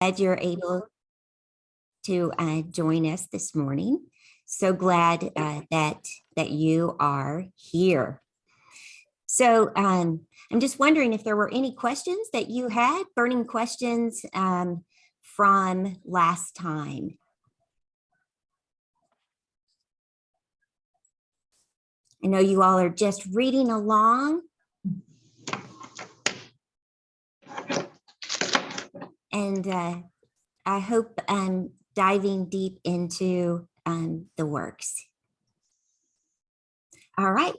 Glad you're able to join us this morning. So glad that you are here. So I'm just wondering if there were any questions that you had, burning questions from last time. I know you all are just reading along. And I hope diving deep into the works. All right,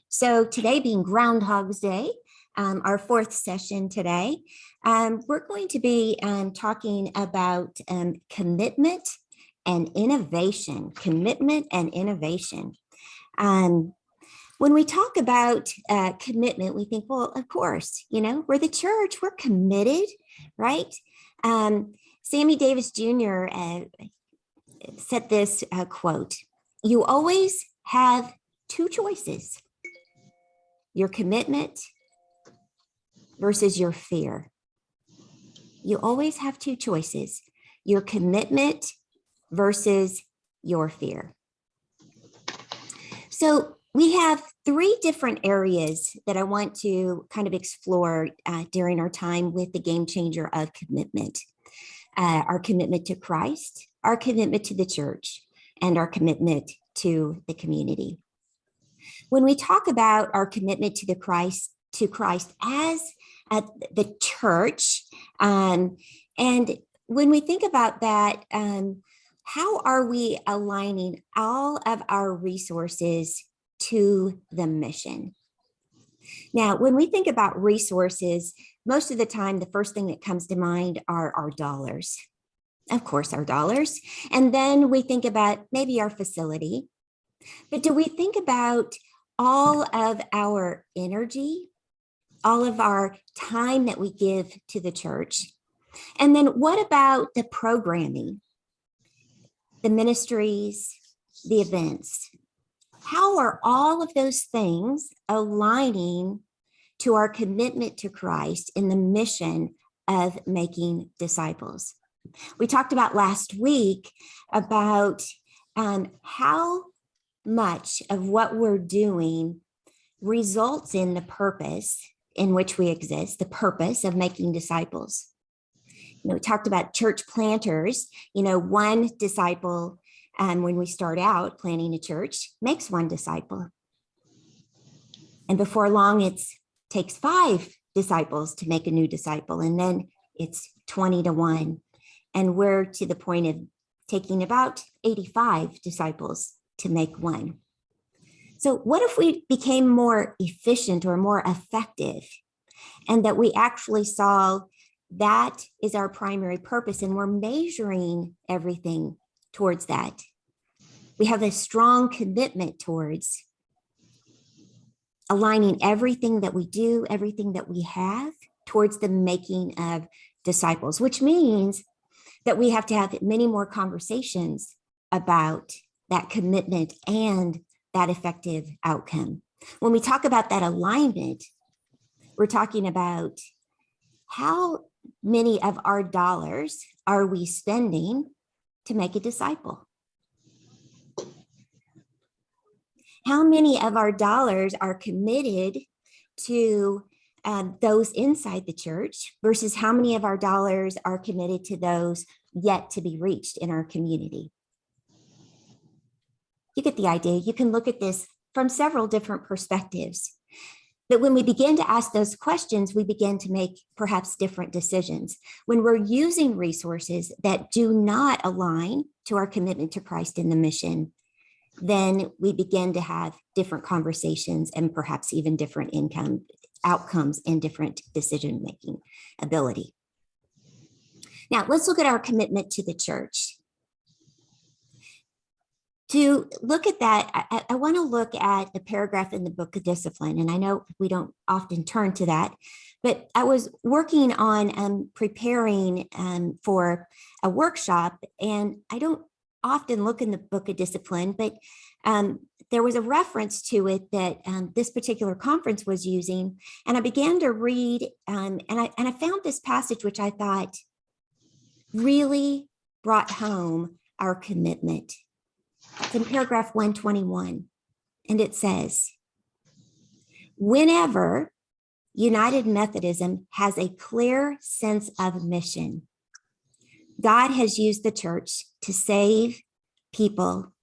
so today being Groundhog's Day, our fourth session today, we're going to be talking about commitment and innovation, when we talk about commitment, we think, well, of course, we're the church, we're committed, right? Sammy Davis Jr. Said this quote, "You always have two choices, your commitment versus your fear." You always have two choices, your commitment versus your fear. So we have three different areas that I want to kind of explore during our time with the game changer of commitment. Our commitment to Christ, our commitment to the church, and our commitment to the community. When we talk about our commitment to Christ as the church, and when we think about that, how are we aligning all of our resources to the mission? Now, when we think about resources, most of the time, the first thing that comes to mind are our dollars. Of course, our dollars. And then we think about maybe our facility. But do we think about all of our energy, all of our time that we give to the church? And then what about the programming, the ministries, the events? How are all of those things aligning to our commitment to Christ in the mission of making disciples? We talked about last week about how much of what we're doing results in the purpose in which we exist, the purpose of making disciples. We talked about church planters, one disciple when we start out planning a church makes one disciple. And before long, it takes 5 disciples to make a new disciple. And then it's 20 to 1. And we're to the point of taking about 85 disciples to make one. So what if we became more efficient or more effective, and that we actually saw that is our primary purpose and we're measuring everything towards that? We have a strong commitment towards aligning everything that we do, everything that we have towards the making of disciples, which means that we have to have many more conversations about that commitment and that effective outcome. When we talk about that alignment, we're talking about how many of our dollars are we spending to make a disciple? How many of our dollars are committed to those inside the church versus how many of our dollars are committed to those yet to be reached in our community? You get the idea. You can look at this from several different perspectives. But when we begin to ask those questions, we begin to make perhaps different decisions. When we're using resources that do not align to our commitment to Christ in the mission, then we begin to have different conversations and perhaps even different outcomes and different decision-making ability. Now, let's look at our commitment to the church. To look at that, I want to look at a paragraph in the Book of Discipline, and I know we don't often turn to that, but I was working on preparing for a workshop, and I don't often look in the Book of Discipline, but there was a reference to it that this particular conference was using, and I began to read, and I found this passage which I thought, really brought home our commitment. It's in paragraph 121, and it says, whenever United Methodism has a clear sense of mission, God has used the church to save people,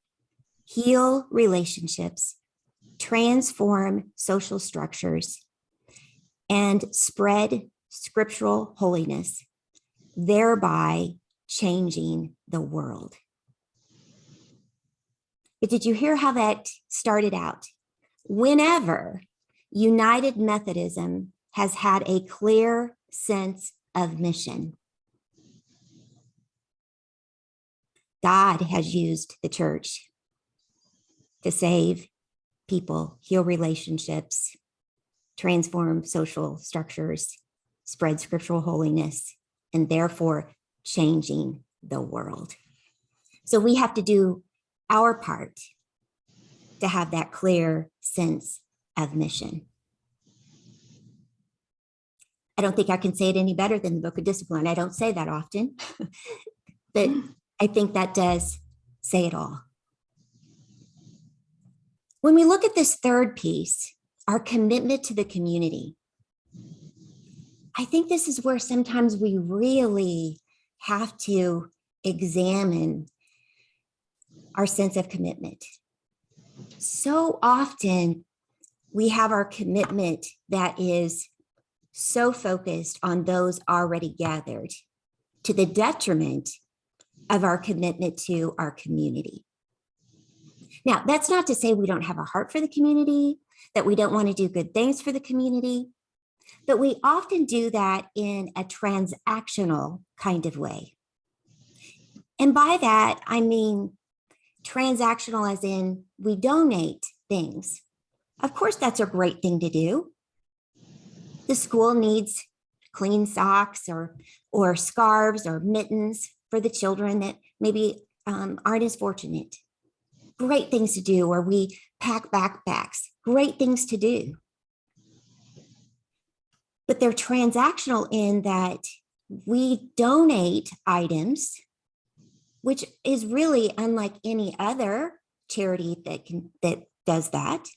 heal relationships, transform social structures, and spread scriptural holiness, thereby changing the world. But did you hear how that started out? Whenever United Methodism has had a clear sense of mission, God has used the church to save people, heal relationships, transform social structures, spread scriptural holiness, and therefore changing the world. So we have to do our part to have that clear sense of mission. I don't think I can say it any better than the Book of Discipline. I don't say that often, but I think that does say it all. When we look at this third piece, our commitment to the community, I think this is where sometimes we really have to examine our sense of commitment. So often we have our commitment that is so focused on those already gathered to the detriment of our commitment to our community. Now, that's not to say we don't have a heart for the community, that we don't want to do good things for the community, but we often do that in a transactional kind of way. And by that, I mean transactional as in we donate things. Of course, that's a great thing to do. The school needs clean socks or scarves or mittens for the children that maybe aren't as fortunate. Great things to do, or we pack backpacks. Great things to do. But they're transactional in that we donate items, which is really unlike any other charity that does that.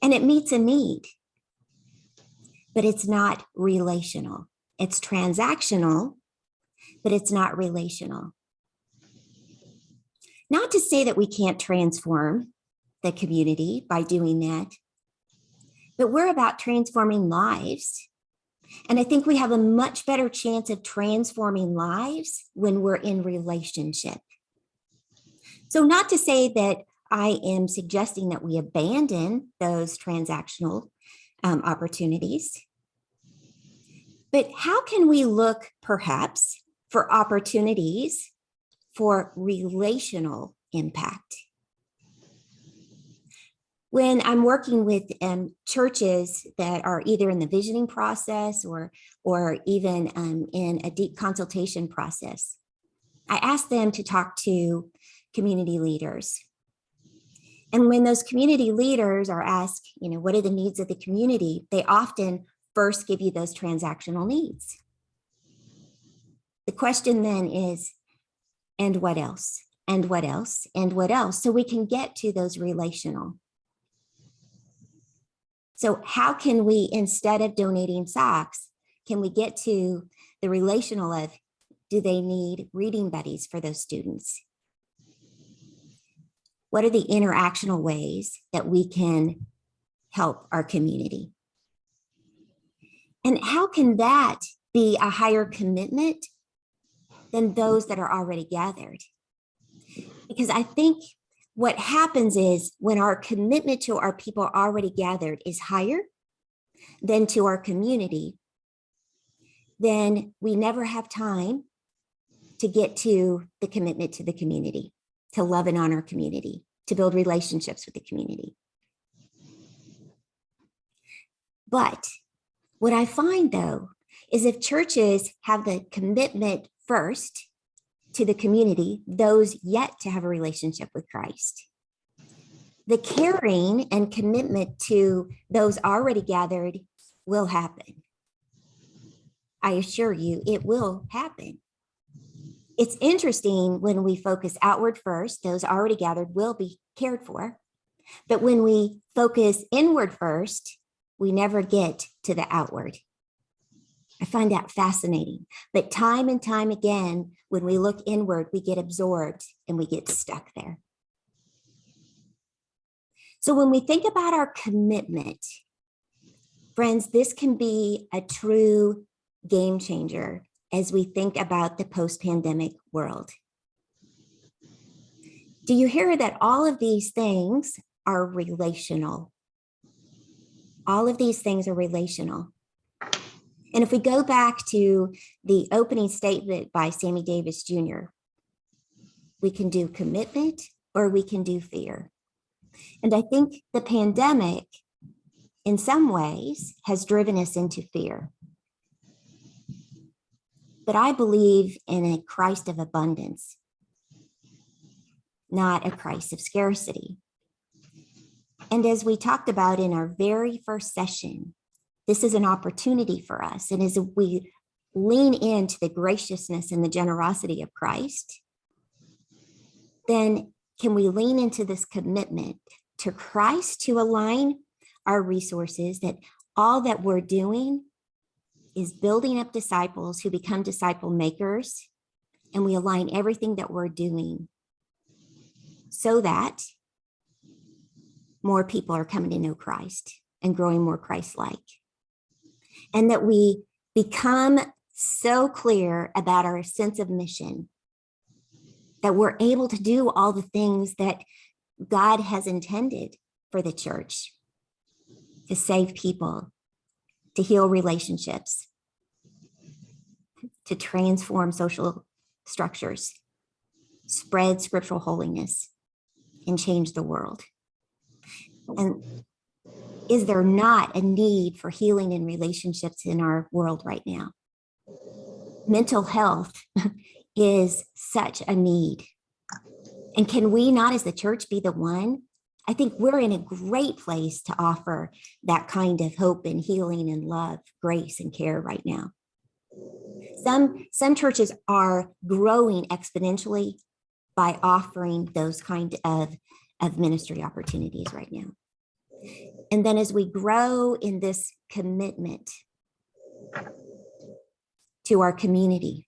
And it meets a need, but it's not relational. It's transactional, but it's not relational. Not to say that we can't transform the community by doing that, but we're about transforming lives. And I think we have a much better chance of transforming lives when we're in relationship. So not to say that I am suggesting that we abandon those transactional opportunities, but how can we look perhaps for opportunities for relational impact? When I'm working with churches that are either in the visioning process or even in a deep consultation process, I ask them to talk to community leaders. And when those community leaders are asked, what are the needs of the community, they often first give you those transactional needs. The question then is, and what else? And what else? And what else? So we can get to those relational. So how can we, instead of donating socks, can we get to the relational of, do they need reading buddies for those students? What are the interactional ways that we can help our community? And how can that be a higher commitment than those that are already gathered? Because I think what happens is when our commitment to our people already gathered is higher than to our community, then we never have time to get to the commitment to the community, to love and honor community, to build relationships with the community. But what I find, though, is if churches have the commitment first to the community, those yet to have a relationship with Christ, the caring and commitment to those already gathered will happen. I assure you, it will happen. It's interesting when we focus outward first, those already gathered will be cared for. But when we focus inward first, we never get to the outward. I find that fascinating. But time and time again, when we look inward, we get absorbed and we get stuck there. So when we think about our commitment, friends, this can be a true game changer as we think about the post-pandemic world. Do you hear that all of these things are relational? All of these things are relational. And if we go back to the opening statement by Sammy Davis Jr., we can do commitment or we can do fear. And I think the pandemic, in some ways, has driven us into fear. But I believe in a Christ of abundance, not a Christ of scarcity. And as we talked about in our very first session, this is an opportunity for us. And as we lean into the graciousness and the generosity of Christ, then can we lean into this commitment to Christ to align our resources, that all that we're doing is building up disciples who become disciple makers, and we align everything that we're doing so that more people are coming to know Christ and growing more Christ-like. And that we become so clear about our sense of mission that we're able to do all the things that God has intended for the church, to save people, to heal relationships, to transform social structures, spread scriptural holiness, and change the world. And is there not a need for healing in relationships in our world right now? Mental health is such a need. And can we not, as the church, be the one? I think we're in a great place to offer that kind of hope and healing and love, grace and care right now. Some churches are growing exponentially by offering those kind of ministry opportunities right now. And then as we grow in this commitment to our community,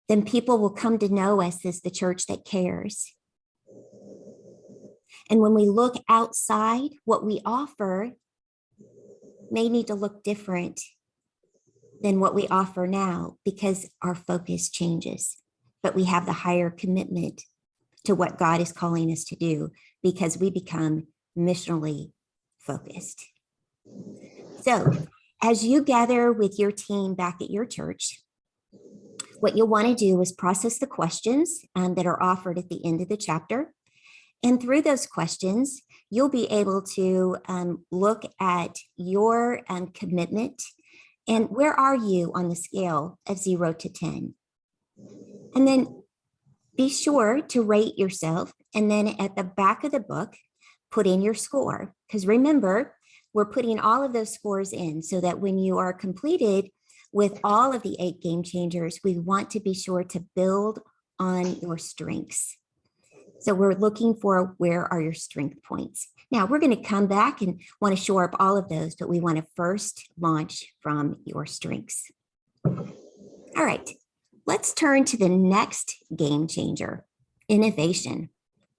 then people will come to know us as the church that cares. And when we look outside, what we offer may need to look different than what we offer now, because our focus changes, but we have the higher commitment to what God is calling us to do, because we become missionally focused. So as you gather with your team back at your church, what you'll want to do is process the questions that are offered at the end of the chapter. And through those questions, you'll be able to look at your commitment and where are you on the scale of 0 to 10. And then be sure to rate yourself. And then at the back of the book, put in your score. Because remember, we're putting all of those scores in so that when you are completed with all of the 8 game changers, we want to be sure to build on your strengths. So we're looking for where are your strength points. Now we're going to come back and want to shore up all of those, but we want to first launch from your strengths. All right, let's turn to the next game changer, innovation.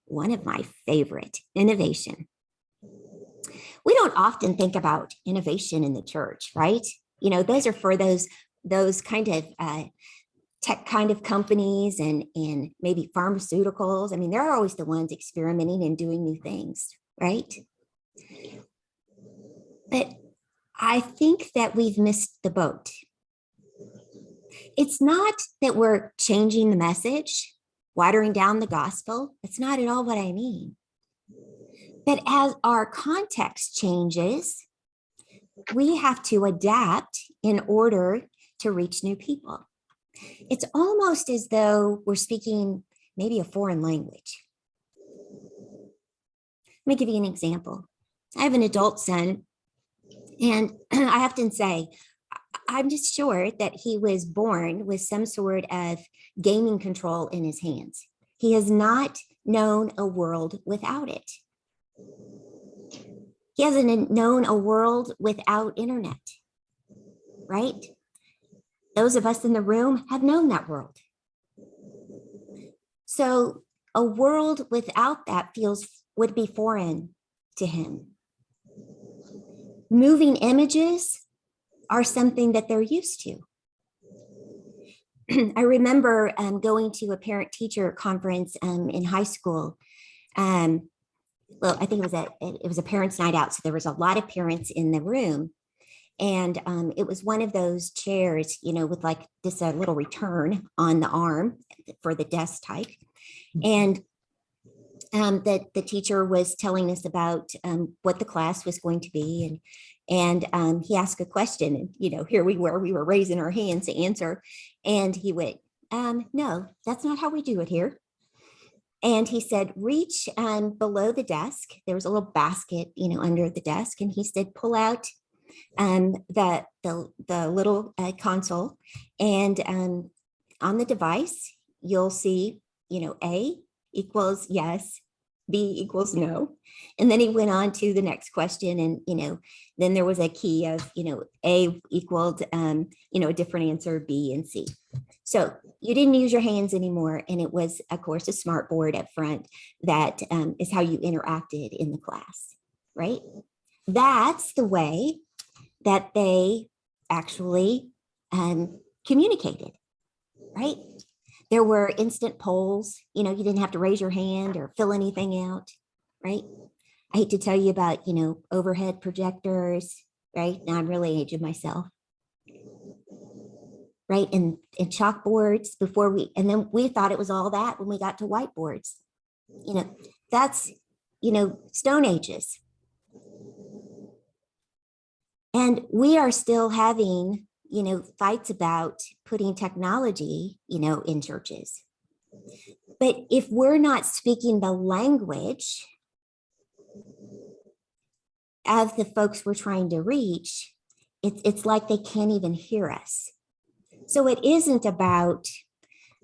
One of my favorite, innovation. We don't often think about innovation in the church, right? You know, those are for those kind of tech kind of companies and maybe pharmaceuticals. I mean, they're always the ones experimenting and doing new things, right? But I think that we've missed the boat. It's not that we're changing the message, watering down the gospel. That's not at all what I mean. But as our context changes, we have to adapt in order to reach new people. It's almost as though we're speaking maybe a foreign language. Let me give you an example. I have an adult son, and I often say, I'm just sure that he was born with some sort of gaming control in his hands. He has not known a world without it. He hasn't known a world without internet, right? Those of us in the room have known that world. So a world without that would be foreign to him. Moving images are something that they're used to. I remember going to a parent-teacher conference in high school. Well, I think it was a parents' night out, so there was a lot of parents in the room, and it was one of those chairs, with like just a little return on the arm for the desk type, and the teacher was telling us about what the class was going to be, and he asked a question, and here we were raising our hands to answer, and he went, no, that's not how we do it here. And he said, reach below the desk. There was a little basket, under the desk, and he said, pull out the little console, and on the device you'll see, A equals yes, B equals no. And then he went on to the next question, and then there was a key of A equaled a different answer, B and C. So you didn't use your hands anymore, and it was, of course, a smart board up front. That is how you interacted in the class, right? That's the way that they actually communicated, right? There were instant polls, you didn't have to raise your hand or fill anything out, right? I hate to tell you about, overhead projectors, right? Now I'm really aging myself, right? And chalkboards and then we thought it was all that when we got to whiteboards. That's, Stone Ages. And we are still having fights about putting technology, in churches. But if we're not speaking the language of the folks we're trying to reach, it's like they can't even hear us. So it isn't about,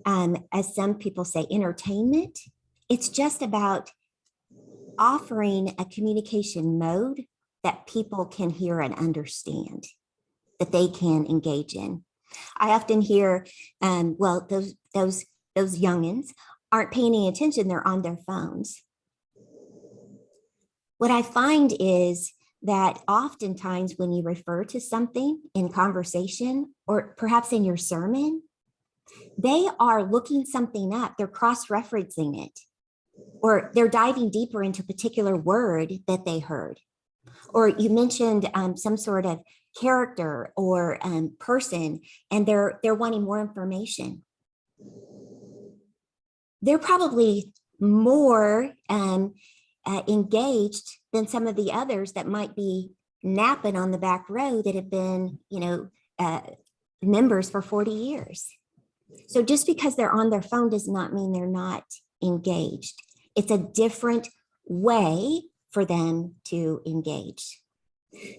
as some people say, entertainment. It's just about offering a communication mode that people can hear and understand, that they can engage in. I often hear, well, those youngins aren't paying any attention, they're on their phones. What I find is that oftentimes when you refer to something in conversation or perhaps in your sermon, they are looking something up, they're cross-referencing it, or they're diving deeper into a particular word that they heard. Or you mentioned some sort of character or person, and they're wanting more information. They're probably more engaged than some of the others that might be napping on the back row that have been, members for 40 years. So just because they're on their phone does not mean they're not engaged. It's a different way for them to engage.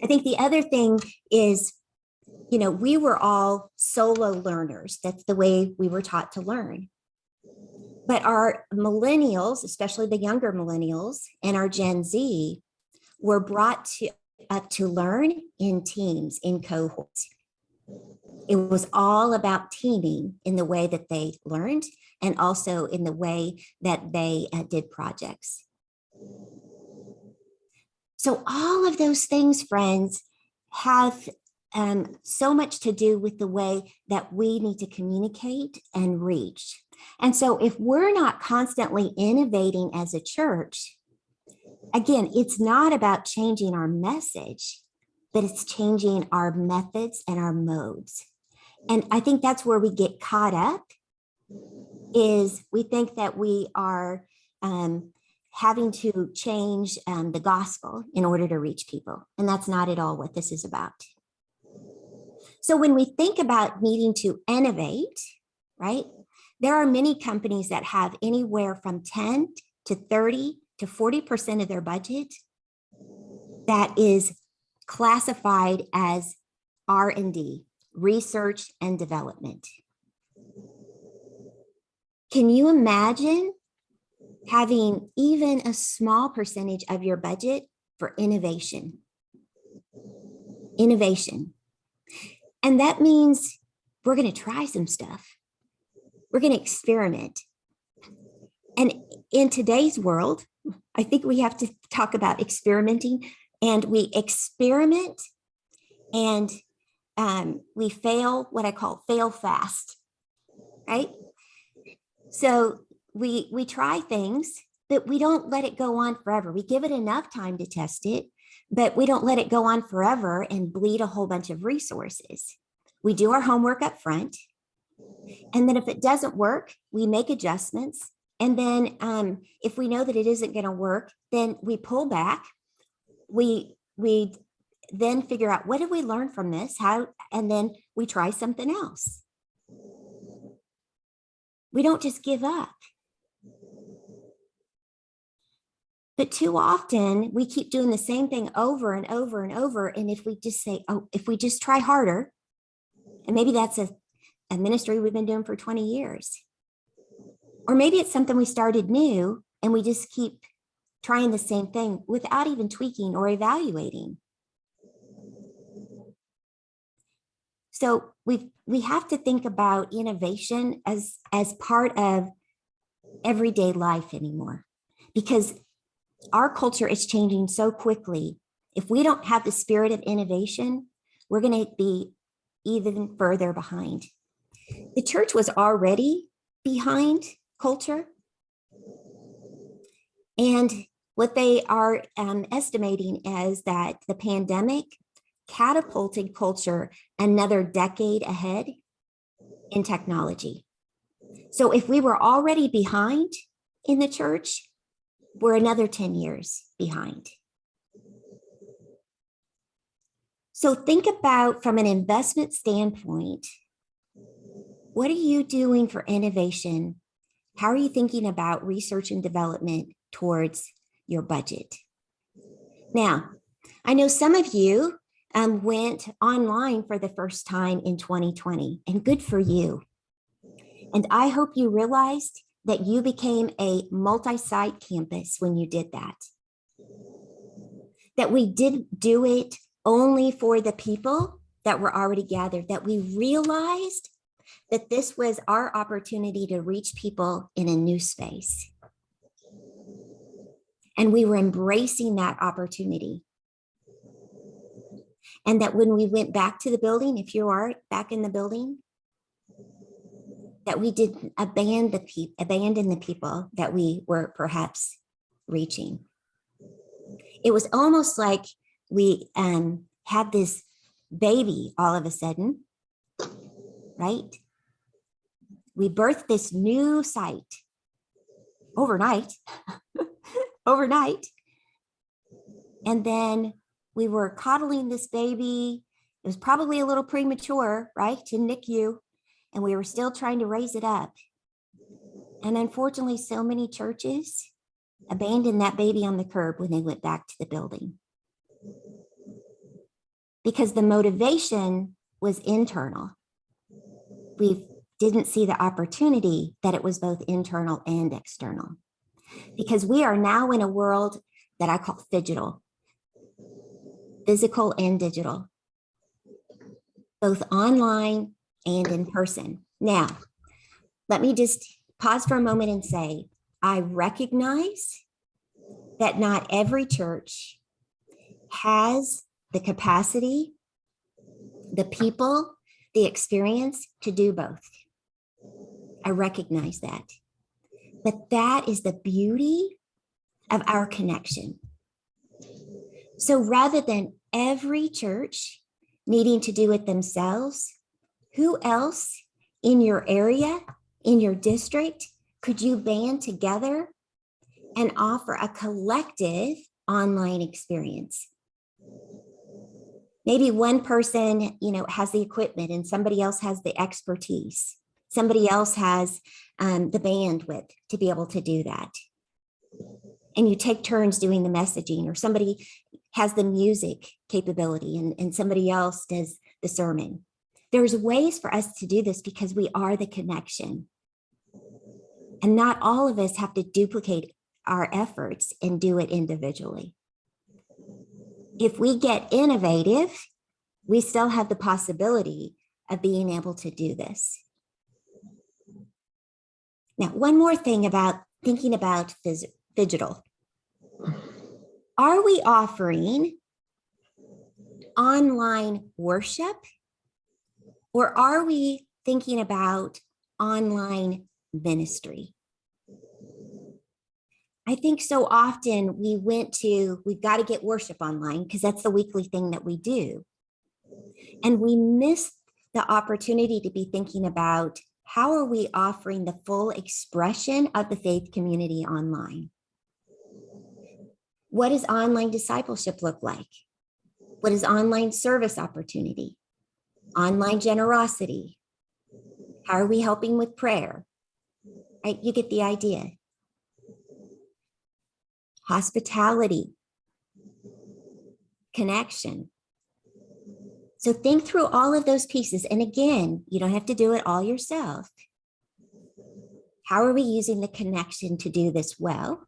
I think the other thing is, we were all solo learners. That's the way we were taught to learn. But our millennials, especially the younger millennials and our Gen Z, were brought up to learn in teams, in cohorts. It was all about teaming in the way that they learned and also in the way that they did projects. So all of those things, friends, have so much to do with the way that we need to communicate and reach. And so if we're not constantly innovating as a church, again, it's not about changing our message, but it's changing our methods and our modes. And I think that's where we get caught up, is we think that we are having to change the gospel in order to reach people. And that's not at all what this is about. So when we think about needing to innovate, right, there are many companies that have anywhere from 10 to 30 to 40% of their budget that is classified as R&D, research and development. Can you imagine having even a small percentage of your budget for innovation? Innovation. And that means we're going to try some stuff. We're going to experiment. And in today's world, I think we have to talk about experimenting, and we experiment and we fail, what I call fail fast, right? So we try things, but we don't let it go on forever. We give it enough time to test it, but we don't let it go on forever and bleed a whole bunch of resources. We do our homework up front. And then if it doesn't work, we make adjustments. And then if we know that it isn't going to work, then we pull back. We then figure out, what did we learn from this? How, and then we try something else. We don't just give up. But too often we keep doing the same thing over and over and over. And if we just say, oh, if we just try harder, and maybe that's a ministry we've been doing for 20 years. Or maybe it's something we started new and we just keep trying the same thing without even tweaking or evaluating. So we have to think about innovation as part of everyday life anymore, because our culture is changing so quickly. If we don't have the spirit of innovation, we're going to be even further behind. The church was already behind culture. And what they are estimating is that the pandemic catapulted culture another decade ahead in technology. So if we were already behind in the church, we're another 10 years behind. So think about, from an investment standpoint, what are you doing for innovation? How are you thinking about research and development towards your budget? Now, I know some of you went online for the first time in 2020, and good for you. And I hope you realized that you became a multi-site campus when you did that. That we didn't do it only for the people that were already gathered, that we realized that this was our opportunity to reach people in a new space. And we were embracing that opportunity. And that when we went back to the building, if you are back in the building, that we didn't abandon the people that we were perhaps reaching. It was almost like we had this baby all of a sudden, right? We birthed this new site overnight, and then we were coddling this baby. It was probably a little premature, right, to NICU, and we were still trying to raise it up. And unfortunately, so many churches abandoned that baby on the curb when they went back to the building, because the motivation was internal. We didn't see the opportunity that it was both internal and external, because we are now in a world that I call phygital, physical and digital, both online and in person. Now, let me just pause for a moment and say, I recognize that not every church has the capacity, the people, the experience to do both. I recognize that. But that is the beauty of our connection. So rather than every church needing to do it themselves, who else in your area, in your district, could you band together and offer a collective online experience? Maybe one person, has the equipment and somebody else has the expertise. Somebody else has the bandwidth to be able to do that. And you take turns doing the messaging, or somebody has the music capability and somebody else does the sermon. There's ways for us to do this because we are the connection. And not all of us have to duplicate our efforts and do it individually. If we get innovative, we still have the possibility of being able to do this. Now, one more thing about thinking about digital. Are we offering online worship, or are we thinking about online ministry? I think so often we've got to get worship online because that's the weekly thing that we do. And we miss the opportunity to be thinking about how are we offering the full expression of the faith community online? What does online discipleship look like? What is online service opportunity? Online generosity? How are we helping with prayer? Right? You get the idea. Hospitality, connection. So think through all of those pieces. And again, you don't have to do it all yourself. How are we using the connection to do this well?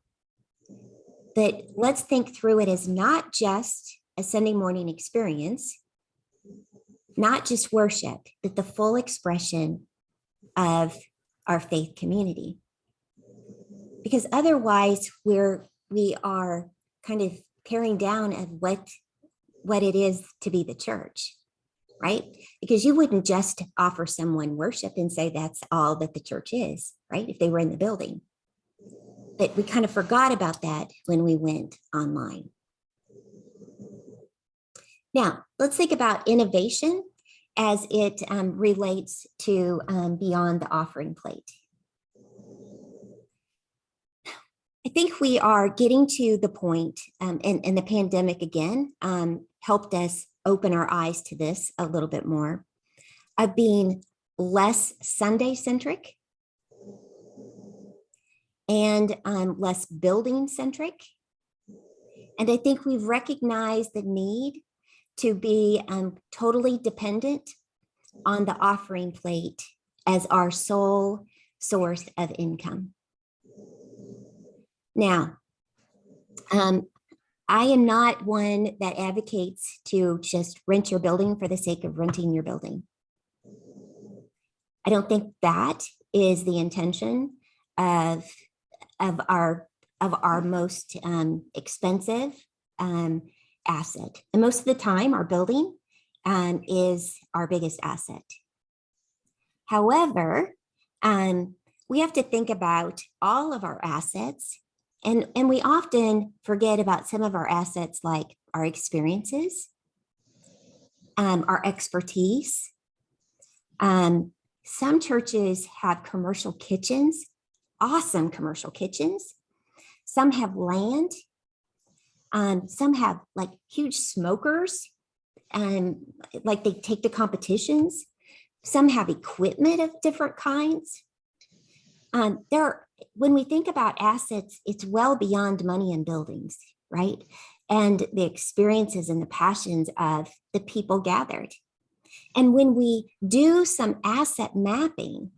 But let's think through it as not just a Sunday morning experience, not just worship, but the full expression of our faith community. Because otherwise we are kind of tearing down of what it is to be the church, right? Because you wouldn't just offer someone worship and say that's all that the church is, right? If they were in the building. But we kind of forgot about that when we went online. Now, let's think about innovation as it relates to beyond the offering plate. I think we are getting to the point, and the pandemic again helped us open our eyes to this a little bit more, of being less Sunday-centric and less building-centric. And I think we've recognized the need to be totally dependent on the offering plate as our sole source of income. Now, I am not one that advocates to just rent your building for the sake of renting your building. I don't think that is the intention of our most expensive asset. And most of the time, our building is our biggest asset. However, we have to think about all of our assets. And we often forget about some of our assets, like our experiences, our expertise. Some churches have commercial kitchens, awesome commercial kitchens. Some have land. Some have like huge smokers, like they take to competitions. Some have equipment of different kinds. When we think about assets, it's well beyond money and buildings, right? And the experiences and the passions of the people gathered. And when we do some asset mapping,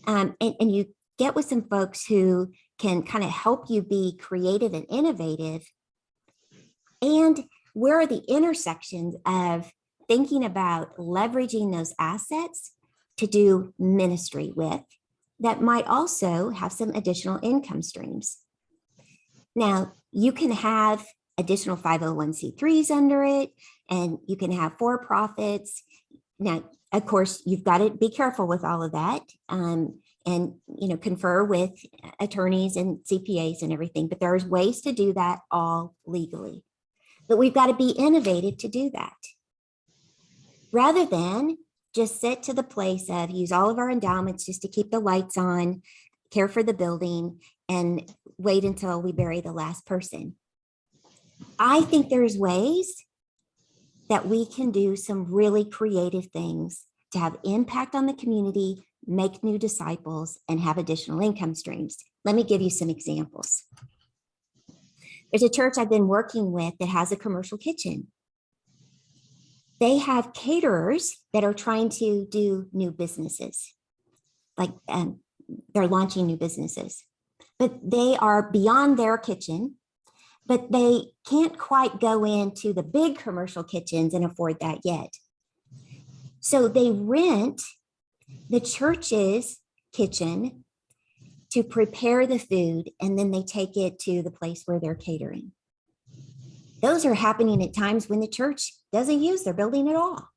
and you get with some folks who can kind of help you be creative and innovative, and where are the intersections of thinking about leveraging those assets to do ministry with, that might also have some additional income streams. Now, you can have additional 501c3s under it, and you can have for-profits. Now, of course, you've got to be careful with all of that, and confer with attorneys and CPAs and everything, but there's ways to do that all legally. But we've got to be innovative to do that. Rather than just sit to the place of use all of our endowments just to keep the lights on, care for the building, and wait until we bury the last person. I think there's ways that we can do some really creative things to have impact on the community, make new disciples, and have additional income streams. Let me give you some examples. There's a church I've been working with that has a commercial kitchen. They have caterers that are trying to do new businesses, like they're launching new businesses, but they are beyond their kitchen, but they can't quite go into the big commercial kitchens and afford that yet. So they rent the church's kitchen to prepare the food, and then they take it to the place where they're catering. Those are happening at times when the church doesn't use their building at all.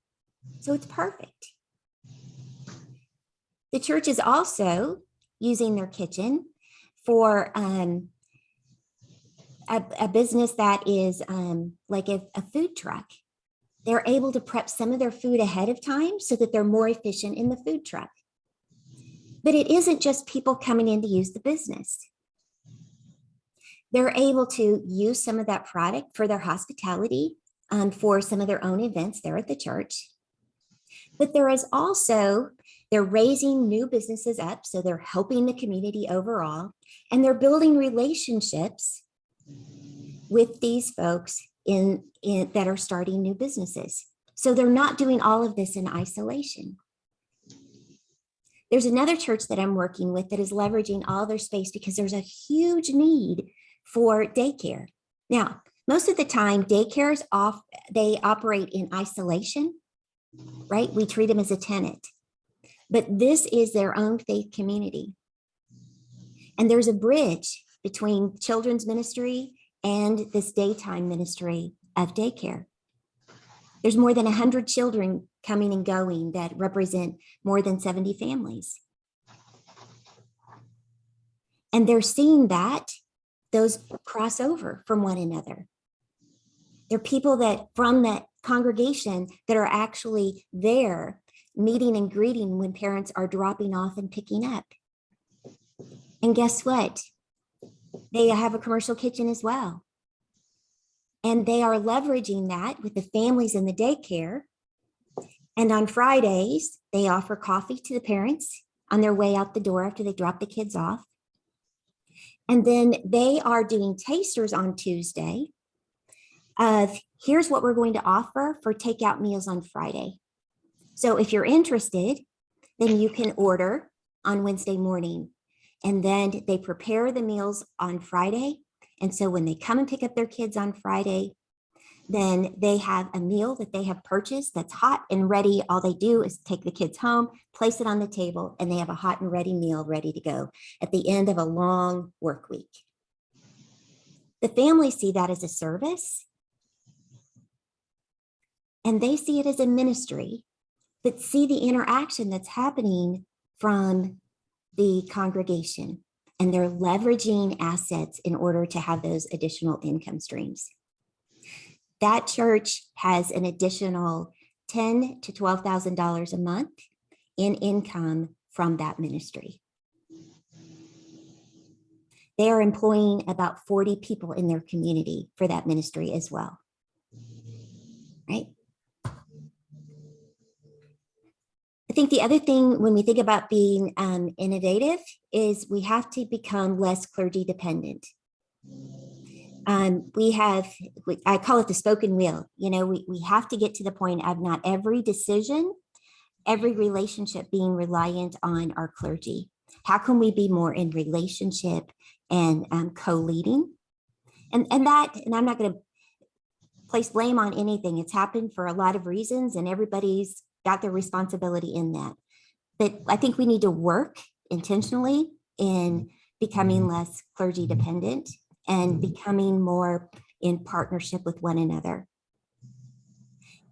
So it's perfect. The church is also using their kitchen for a business that is like a food truck. They're able to prep some of their food ahead of time so that they're more efficient in the food truck. But it isn't just people coming in to use the business. They're able to use some of that product for their hospitality, for some of their own events there at the church. But there is also, they're raising new businesses up, so they're helping the community overall, and they're building relationships with these folks that are starting new businesses. So they're not doing all of this in isolation. There's another church that I'm working with that is leveraging all their space because there's a huge need for daycare. Now, most of the time, daycares they operate in isolation, right? We treat them as a tenant. But this is their own faith community. And there's a bridge between children's ministry and this daytime ministry of daycare. There's more than 100 children coming and going that represent more than 70 families. And they're seeing that those cross over from one another. There are people that from that congregation that are actually there meeting and greeting when parents are dropping off and picking up. And guess what? They have a commercial kitchen as well. And they are leveraging that with the families in the daycare. And on Fridays, they offer coffee to the parents on their way out the door after they drop the kids off. And then they are doing tasters on Tuesday of here's what we're going to offer for takeout meals on Friday. So if you're interested, then you can order on Wednesday morning. And then they prepare the meals on Friday. And so when they come and pick up their kids on Friday, then they have a meal that they have purchased that's hot and ready. All they do is take the kids home, place it on the table, and they have a hot and ready meal ready to go at the end of a long work week. The families see that as a service, and they see it as a ministry, but see the interaction that's happening from the congregation, and they're leveraging assets in order to have those additional income streams. That church has an additional $10,000 to $12,000 a month in income from that ministry. They are employing about 40 people in their community for that ministry as well, right? I think the other thing when we think about being innovative is we have to become less clergy dependent. I call it the spoken wheel. You know, we have to get to the point of not every decision, every relationship being reliant on our clergy. How can we be more in relationship and co-leading? And I'm not going to place blame on anything. It's happened for a lot of reasons, and everybody's got their responsibility in that. But I think we need to work intentionally in becoming less clergy dependent and becoming more in partnership with one another.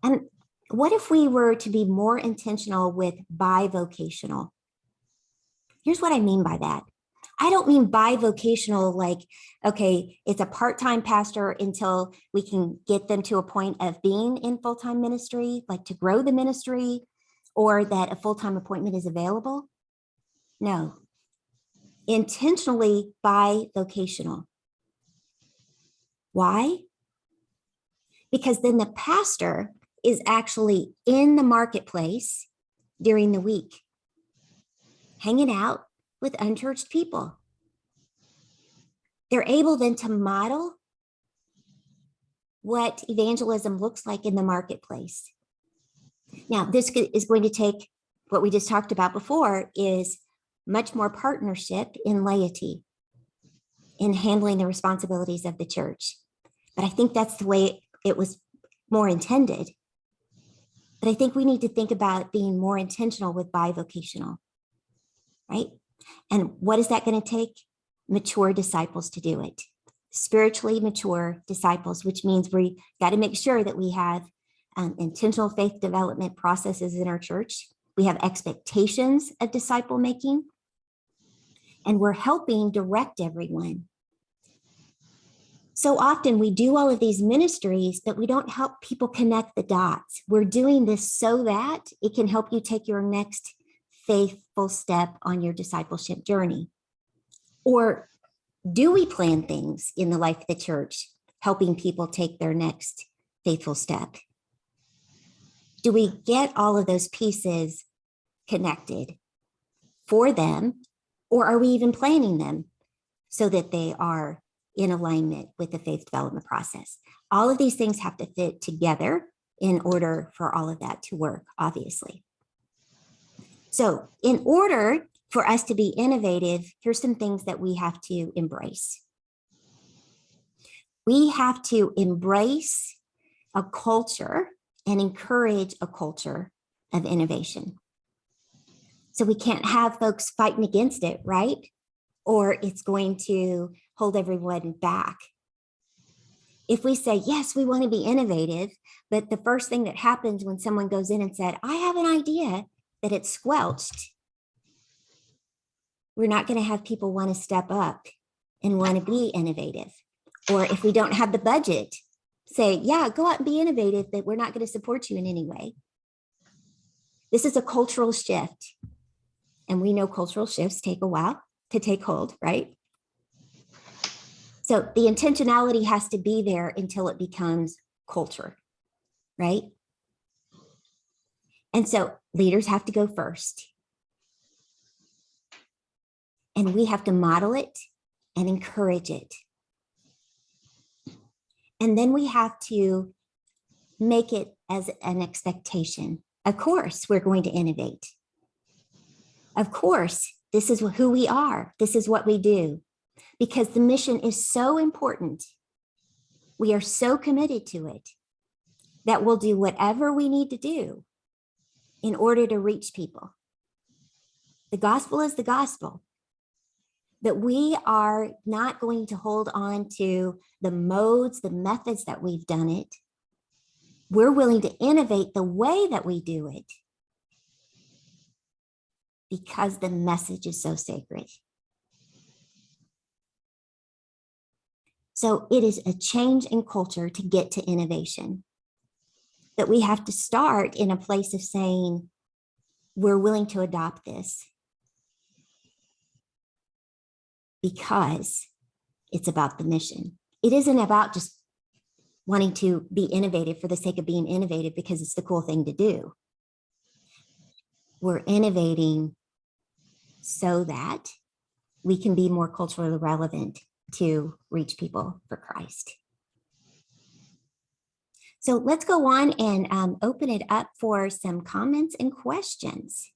And what if we were to be more intentional with bivocational? Here's what I mean by that. I don't mean bivocational like, okay, it's a part-time pastor until we can get them to a point of being in full-time ministry, like to grow the ministry, or that a full-time appointment is available. No, intentionally bivocational. Why? Because then the pastor is actually in the marketplace during the week, hanging out with unchurched people. They're able then to model what evangelism looks like in the marketplace. Now, this is going to take what we just talked about before is much more partnership in laity in handling the responsibilities of the church. But I think that's the way it was more intended. But I think we need to think about being more intentional with bivocational, right? And what is that going to take? Mature disciples to do it. Spiritually mature disciples, which means we got to make sure that we have intentional faith development processes in our church. We have expectations of disciple making, and we're helping direct everyone. So often we do all of these ministries, but we don't help people connect the dots. We're doing this so that it can help you take your next faithful step on your discipleship journey. Or do we plan things in the life of the church, helping people take their next faithful step? Do we get all of those pieces connected for them, or are we even planning them so that they are in alignment with the faith development process? All of these things have to fit together in order for all of that to work, obviously. So in order for us to be innovative, here's some things that we have to embrace. We have to embrace a culture and encourage a culture of innovation. So we can't have folks fighting against it, right? Or it's going to hold everyone back. If we say, yes, we want to be innovative, but the first thing that happens when someone goes in and said, I have an idea, that it's squelched, we're not going to have people want to step up and want to be innovative. Or if we don't have the budget, say, yeah, go out and be innovative, but we're not going to support you in any way. This is a cultural shift. And we know cultural shifts take a while to take hold, right? So the intentionality has to be there until it becomes culture, right? And so leaders have to go first. And we have to model it and encourage it. And then we have to make it as an expectation. Of course, we're going to innovate. Of course, this is who we are. This is what we do. Because the mission is so important. We are so committed to it that we'll do whatever we need to do in order to reach people. The gospel is the gospel. That we are not going to hold on to the modes, the methods that we've done it. We're willing to innovate the way that we do it because the message is so sacred. So it is a change in culture to get to innovation. That we have to start in a place of saying, we're willing to adopt this because it's about the mission. It isn't about just wanting to be innovative for the sake of being innovative because it's the cool thing to do. We're innovating so that we can be more culturally relevant to reach people for Christ. So let's go on and open it up for some comments and questions.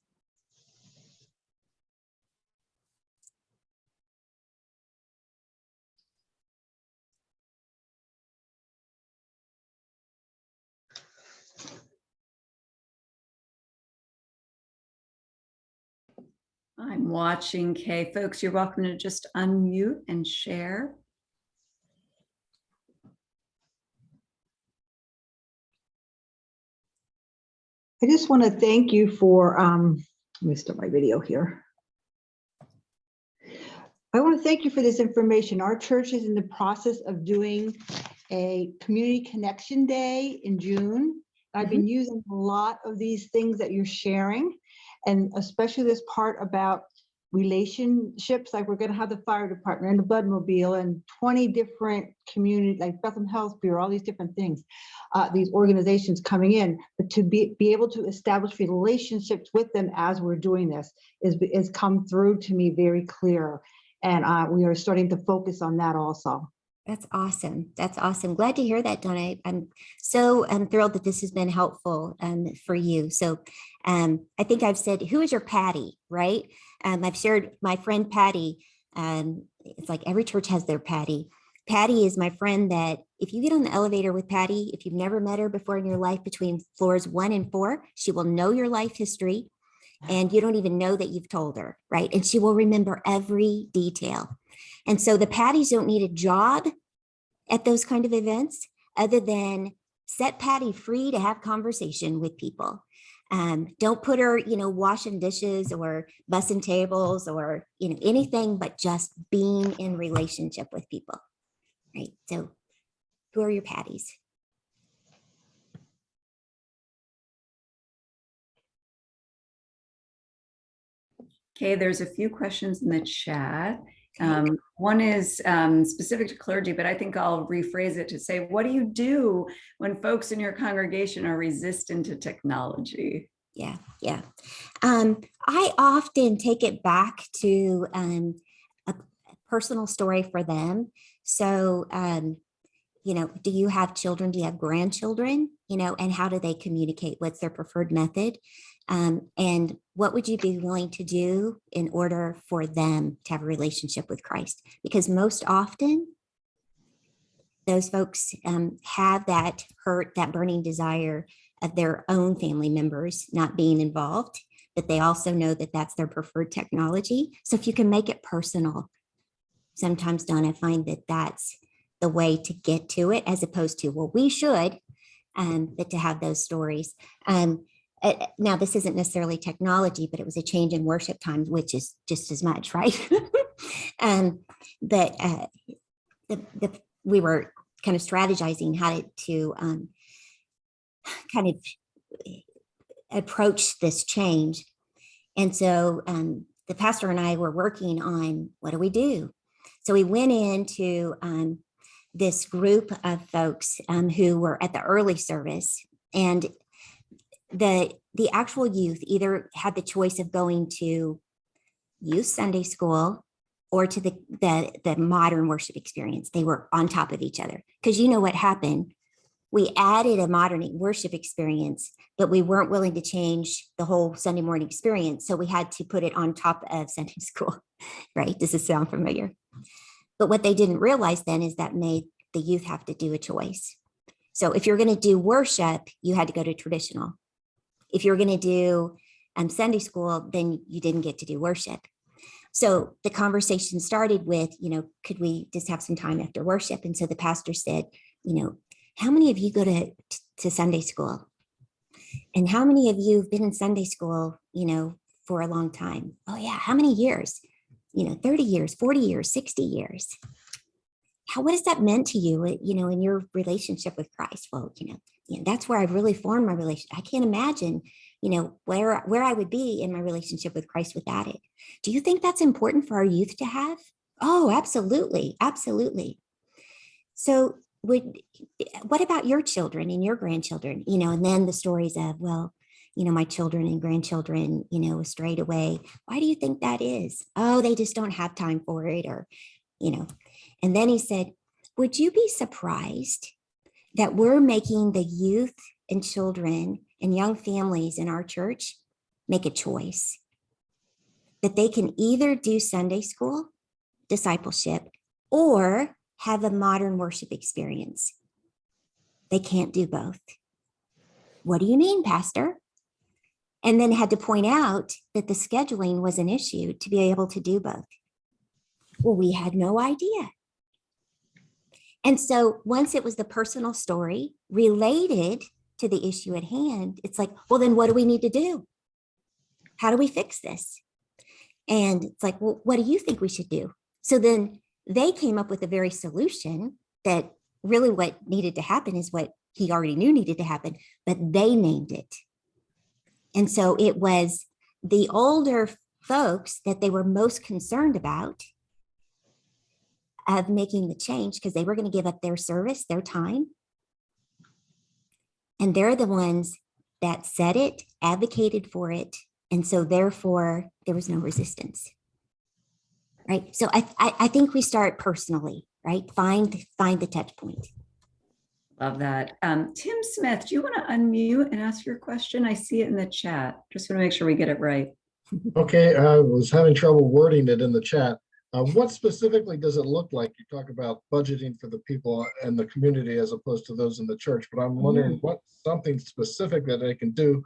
I'm watching, Kay. Folks, you're welcome to just unmute and share. I just want to thank you for, let me start my video here. I want to thank you for this information. Our church is in the process of doing a community connection day in June. I've been using a lot of these things that you're sharing, and especially this part about relationships. Like, we're going to have the fire department and the Bloodmobile and 20 different communities, like Bethlehem Health Bureau, all these different things, these organizations coming in. But to be able to establish relationships with them as we're doing this is come through to me very clear. And we are starting to focus on that also. That's awesome. That's awesome. Glad to hear that, Donna. I'm so thrilled that this has been helpful for you. So I think I've said, who is your Patty, right? I've shared my friend Patty. It's like every church has their Patty. Patty is my friend that if you get on the elevator with Patty, if you've never met her before in your life between floors 1 and 4, she will know your life history and you don't even know that you've told her, right? And she will remember every detail. And so the Patties don't need a job at those kind of events other than set Patty free to have conversation with people. Don't put her, washing dishes or bussing tables or, anything but just being in relationship with people, right? So who are your Patties? Okay, there's a few questions in the chat. One is specific to clergy, but I think I'll rephrase it to say, what do you do when folks in your congregation are resistant to technology? Yeah. I often take it back to a personal story for them. So, do you have children? Do you have grandchildren? And how do they communicate? What's their preferred method? And what would you be willing to do in order for them to have a relationship with Christ? Because most often, those folks have that hurt, that burning desire of their own family members not being involved, but they also know that that's their preferred technology. So if you can make it personal, sometimes, Donna, I find that that's the way to get to it, as opposed to, well, we should, but to have those stories. Now, this isn't necessarily technology, but it was a change in worship times, which is just as much, right? But we were kind of strategizing how to kind of approach this change. And so the pastor and I were working on, what do we do? So we went into this group of folks who were at the early service, and the actual youth either had the choice of going to youth Sunday school or to the modern worship experience. They were on top of each other, because what happened? We added a modern worship experience, but we weren't willing to change the whole Sunday morning experience. So we had to put it on top of Sunday school, right? Does this sound familiar? But what they didn't realize then is that made the youth have to do a choice. So if you're going to do worship, you had to go to traditional. If you're going to do Sunday school, then you didn't get to do worship. So the conversation started with, could we just have some time after worship? And so the pastor said, how many of you go to Sunday school? And how many of you have been in Sunday school, for a long time? Oh yeah. How many years? 30 years, 40 years, 60 years. What has that meant to you, in your relationship with Christ? Well, that's where I've really formed my relationship. I can't imagine, where I would be in my relationship with Christ without it. Do you think that's important for our youth to have? Oh, absolutely. Absolutely. So what about your children and your grandchildren? And then the stories of, well, my children and grandchildren, strayed away. Why do you think that is? Oh, they just don't have time for it, or, And then he said, would you be surprised that we're making the youth and children and young families in our church make a choice that they can either do Sunday school discipleship or have a modern worship experience? They can't do both. What do you mean, Pastor? And then had to point out that the scheduling was an issue to be able to do both. Well, we had no idea. And so once it was the personal story related to the issue at hand, it's like, well, then what do we need to do? How do we fix this? And it's like, well, what do you think we should do? So then they came up with a very solution that really what needed to happen is what he already knew needed to happen, but they named it. And so it was the older folks that they were most concerned about of making the change, because they were going to give up their service, their time. And they're the ones that said it, advocated for it. And so therefore there was no resistance. Right. So I think we start personally. right? Find the touch point. Love that. Tim Smith, do you want to unmute and ask your question? I see it in the chat. Just want to make sure we get it right. Okay, I was having trouble wording it in the chat. What specifically does it look like? You talk about budgeting for the people in the community as opposed to those in the church, but I'm wondering what something specific that they can do.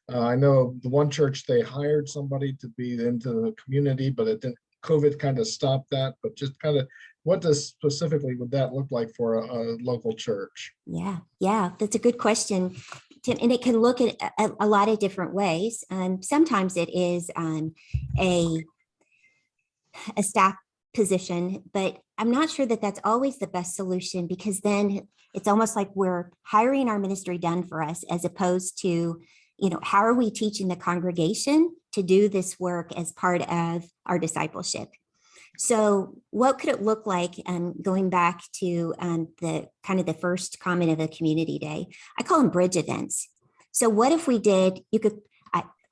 I know the one church, they hired somebody to be into the community, but it didn't, COVID kind of stopped that, but just kind of, what does specifically would that look like for a local church? Yeah, that's a good question, Tim. And it can look at a lot of different ways. Sometimes it is a staff position, but I'm not sure that that's always the best solution, because then it's almost like we're hiring our ministry done for us, as opposed to, how are we teaching the congregation to do this work as part of our discipleship? So what could it look like, going back to the first comment of a community day? I call them bridge events. So what if we did,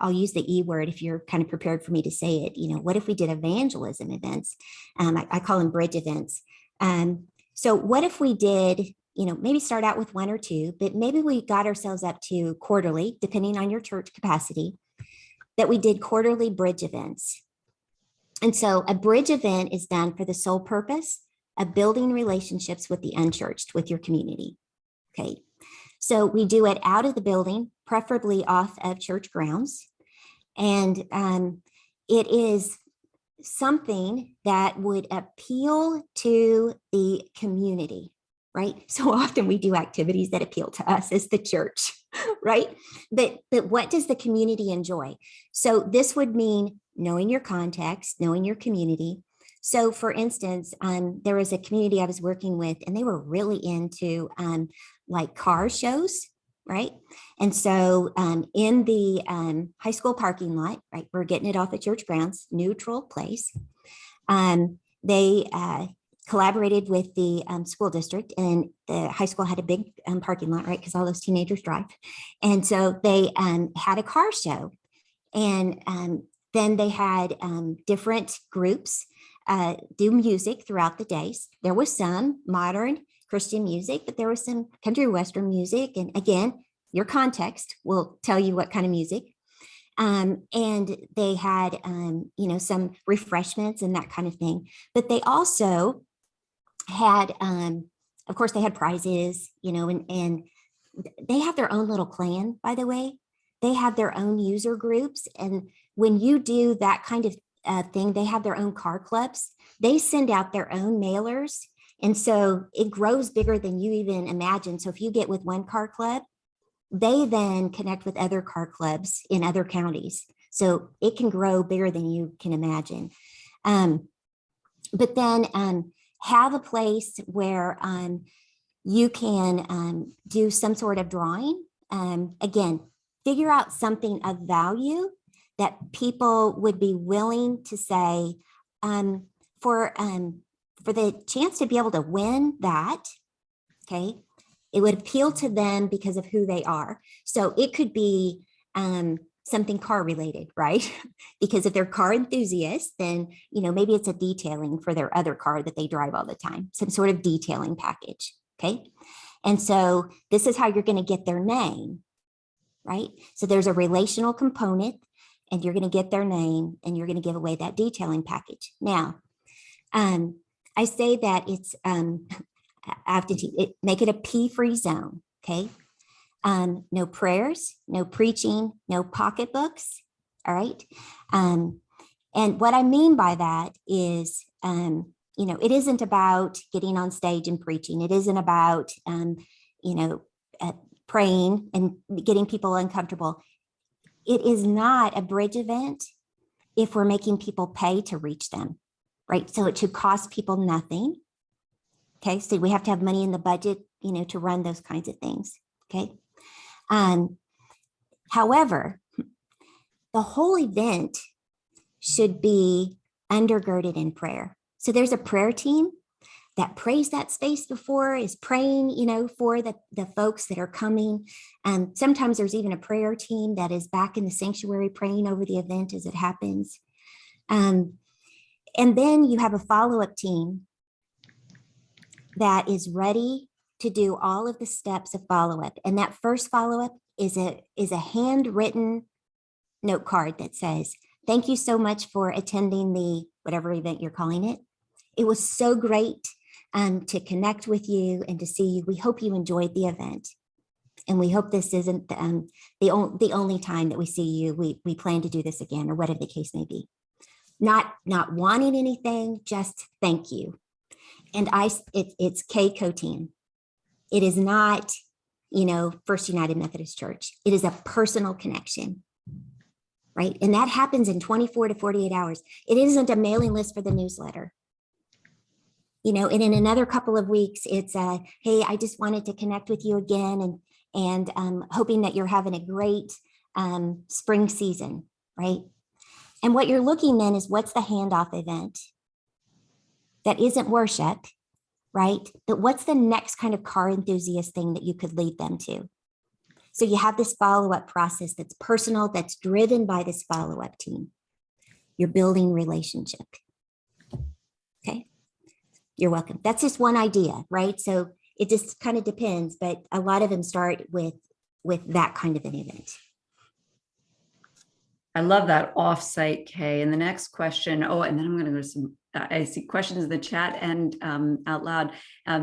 I'll use the E word if you're kind of prepared for me to say it, what if we did evangelism events? I call them bridge events. So what if we did, maybe start out with one or two, but maybe we got ourselves up to quarterly, depending on your church capacity, that we did quarterly bridge events. And so a bridge event is done for the sole purpose of building relationships with the unchurched, with your community. Okay. So we do it out of the building, preferably off of church grounds. And it is something that would appeal to the community, right? So often we do activities that appeal to us as the church, right? But what does the community enjoy? So this would mean knowing your context, knowing your community. So for instance, there was a community I was working with, and they were really into like car shows, right? And so in the high school parking lot, right, we're getting it off at church grounds, neutral place. They collaborated with the school district, and the high school had a big parking lot, right? Because all those teenagers drive. And so they had a car show. And then they had different groups do music throughout the days. There was some modern Christian music, but there was some country western music. And again, your context will tell you what kind of music. And they had, some refreshments and that kind of thing. But they also had, of course, they had prizes, and they have their own little clan, by the way. They have their own user groups. And when you do that kind of thing, they have their own car clubs. They send out their own mailers. And so it grows bigger than you even imagine. So if you get with one car club, they then connect with other car clubs in other counties. So it can grow bigger than you can imagine. But then have a place where you can do some sort of drawing. Again, figure out something of value that people would be willing to say, for the chance to be able to win that, okay, it would appeal to them because of who they are. So it could be something car related, right? Because if they're car enthusiasts, then, maybe it's a detailing for their other car that they drive all the time, some sort of detailing package, okay? And so this is how you're going to get their name, right? So there's a relational component, and you're going to get their name, and you're going to give away that detailing package. Now, I say that it's, I have to make it a P-free zone, okay? No prayers, no preaching, no pocketbooks, all right? And what I mean by that is, it isn't about getting on stage and preaching. It isn't about, praying and getting people uncomfortable. It is not a bridge event if we're making people pay to reach them, right? So it should cost people nothing. Okay, so we have to have money in the budget, to run those kinds of things. Okay. However, the whole event should be undergirded in prayer. So there's a prayer team that prays that space before, is praying, for the folks that are coming. Sometimes there's even a prayer team that is back in the sanctuary praying over the event as it happens. And then you have a follow-up team that is ready to do all of the steps of follow-up. And that first follow-up is a handwritten note card that says, thank you so much for attending the whatever event you're calling it. It was so great to connect with you and to see you. We hope you enjoyed the event. And we hope this isn't the only time that we see you. We plan to do this again, or whatever the case may be. Not wanting anything, just thank you. And it's Kotan. It is not, First United Methodist Church. It is a personal connection, right? And that happens in 24 to 48 hours. It isn't a mailing list for the newsletter. And in another couple of weeks, it's hey, I just wanted to connect with you again, and hoping that you're having a great spring season, right? And what you're looking then is, what's the handoff event that isn't worship, right? But what's the next kind of car enthusiast thing that you could lead them to? So you have this follow-up process that's personal, that's driven by this follow-up team. You're building relationship. Okay, you're welcome. That's just one idea, right? So it just kind of depends, but a lot of them start with that kind of an event. I love that offsite, Kay. And the next question, and then I'm going to go to some, I see questions in the chat and out loud,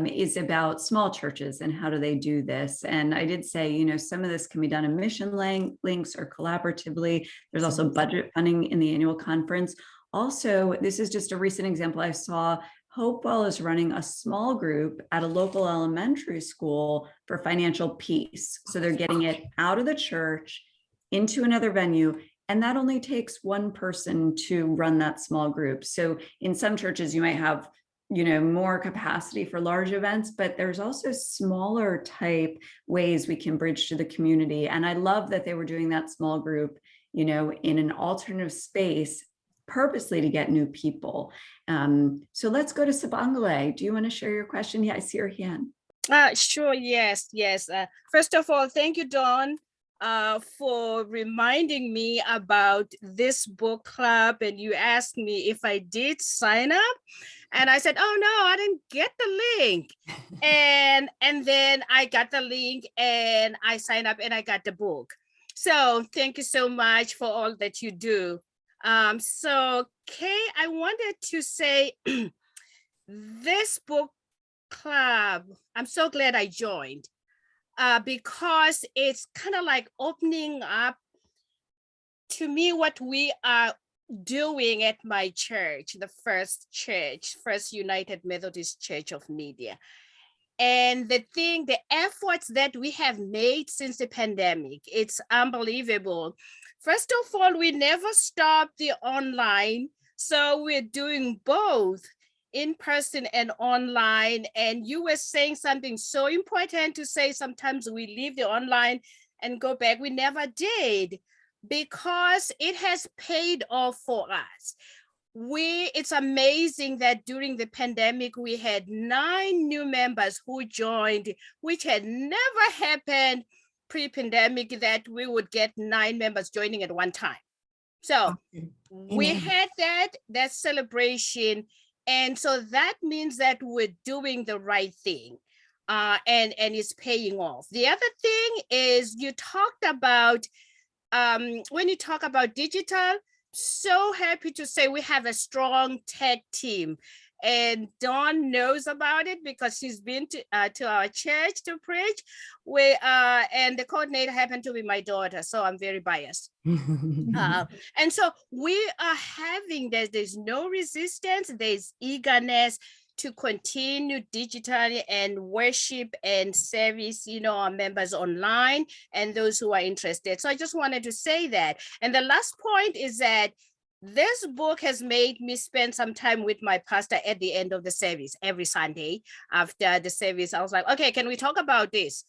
is about small churches and how do they do this? And I did say, some of this can be done in mission links or collaboratively. There's also budget funding in the annual conference. Also, this is just a recent example I saw. Hopewell is running a small group at a local elementary school for financial peace. So they're getting it out of the church into another venue. And that only takes one person to run that small group. So in some churches, you might have, more capacity for large events, but there's also smaller type ways we can bridge to the community. And I love that they were doing that small group, in an alternative space, purposely to get new people. So let's go to Sabangale. Do you want to share your question? Yeah, I see your hand. Sure, yes. First of all, thank you, Dawn, for reminding me about this book club. And you asked me if I did sign up. And I said, oh no, I didn't get the link. and then I got the link and I signed up and I got the book. So thank you so much for all that you do. So Kay, I wanted to say this book club, I'm so glad I joined because it's kind of like opening up to me what we are doing at my church, the First United Methodist Church of Media. And the efforts that we have made since the pandemic, it's unbelievable. First of all, we never stopped the online. So we're doing both in person and online. And you were saying something so important to say, sometimes we leave the online and go back. We never did, because it has paid off for us. It's amazing that during the pandemic, we had 9 new members who joined, which had never happened pre-pandemic, that we would get 9 members joining at one time. So we had that celebration. And so that means that we're doing the right thing and it's paying off. The other thing is, you talked about, when you talk about digital, so happy to say we have a strong tech team. And Dawn knows about it because she's been to our church to preach. And the coordinator happened to be my daughter, so I'm very biased. And so we are having there's no resistance, there's eagerness to continue digitally and worship and service, our members online and those who are interested. So I just wanted to say that. And the last point is that this book has made me spend some time with my pastor at the end of the service. Every Sunday after the service, I was like, okay, can we talk about this?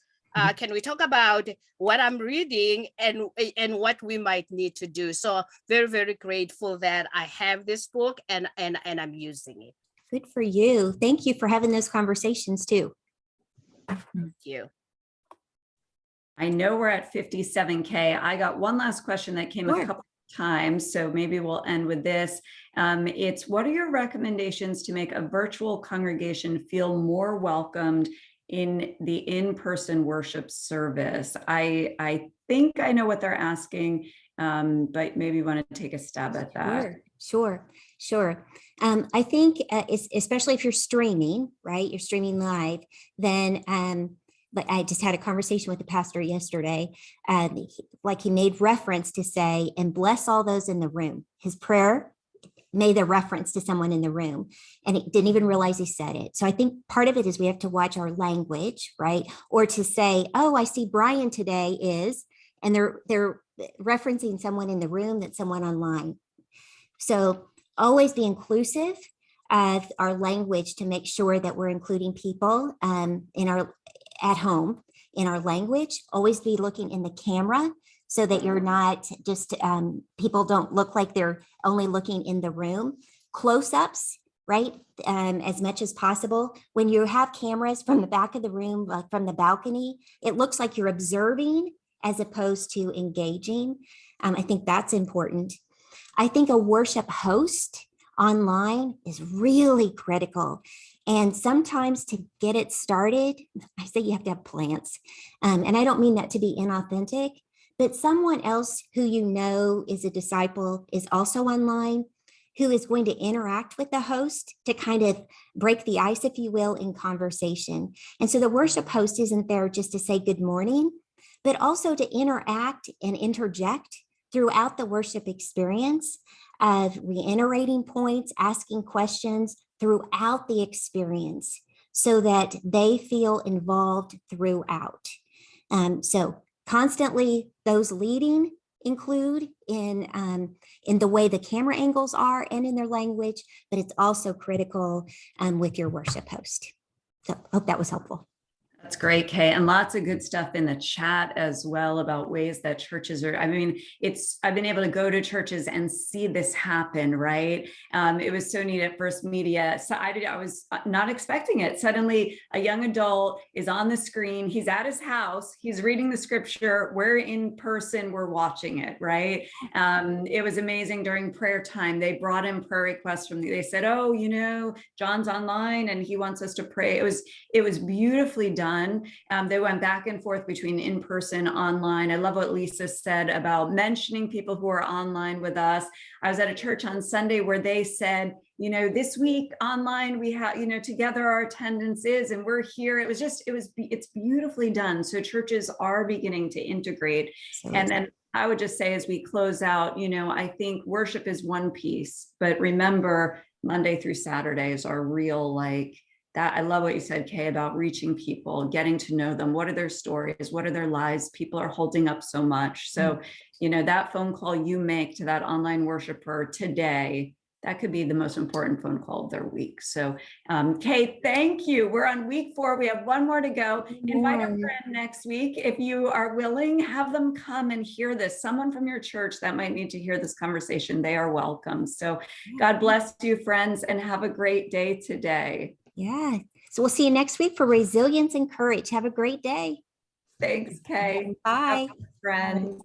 Can we talk about what I'm reading and what we might need to do? So very, very grateful that I have this book and I'm using it. Good for you. Thank you for having those conversations too. Thank you. I know we're at 57K. I got one last question that came a couple time, so maybe we'll end with this. It's, what are your recommendations to make a virtual congregation feel more welcomed in the in-person worship service? I think I know what they're asking, but maybe you want to take a stab at that. Sure. I think especially if you're streaming, right? You're streaming live, then but I just had a conversation with the pastor yesterday. He made reference to say, and bless all those in the room. His prayer made a reference to someone in the room, and he didn't even realize he said it. So I think part of it is we have to watch our language, right? Or to say, oh, I see Brian today is, and they're referencing someone in the room that's someone online. So always be inclusive of our language to make sure that we're including people at home in our language. Always be looking in the camera so that you're not just, people don't look like they're only looking in the room. Close-ups, right? As much as possible. When you have cameras from the back of the room, like from the balcony, it looks like you're observing as opposed to engaging. I think that's important. I think a worship host online is really critical. And sometimes to get it started, I say you have to have plants. And I don't mean that to be inauthentic, but someone else who you know is a disciple is also online, who is going to interact with the host to kind of break the ice, if you will, in conversation. And so the worship host isn't there just to say good morning, but also to interact and interject throughout the worship experience of reiterating points, asking questions throughout the experience so that they feel involved throughout. So constantly those leading include in the way the camera angles are and in their language, but it's also critical with your worship host. So I hope that was helpful. That's great, Kay. And lots of good stuff in the chat as well about ways that churches are, I've been able to go to churches and see this happen, right? It was so neat at First Media. So I was not expecting it. Suddenly a young adult is on the screen. He's at his house. He's reading the scripture. We're in person. We're watching it, right? It was amazing during prayer time. They brought in prayer requests they said, oh, John's online and he wants us to pray. It was beautifully done. They went back and forth between in-person, online. I love what Lisa said about mentioning people who are online with us. I was at a church on Sunday where they said, this week online, we have, together our attendance is, and we're here. It's beautifully done. So churches are beginning to integrate. And then I would just say, as we close out, I think worship is one piece, but remember, Monday through Saturdays are real, that. I love what you said, Kay, about reaching people, getting to know them. What are their stories? What are their lives? People are holding up so much. So, that phone call you make to that online worshiper today, that could be the most important phone call of their week. So, Kay, thank you. We're on week 4. We have one more to go. Invite a friend next week. If you are willing, have them come and hear this. Someone from your church that might need to hear this conversation, they are welcome. So God bless you, friends, and have a great day today. Yeah. So we'll see you next week for resilience and courage. Have a great day. Thanks, Kay. Bye. Friends.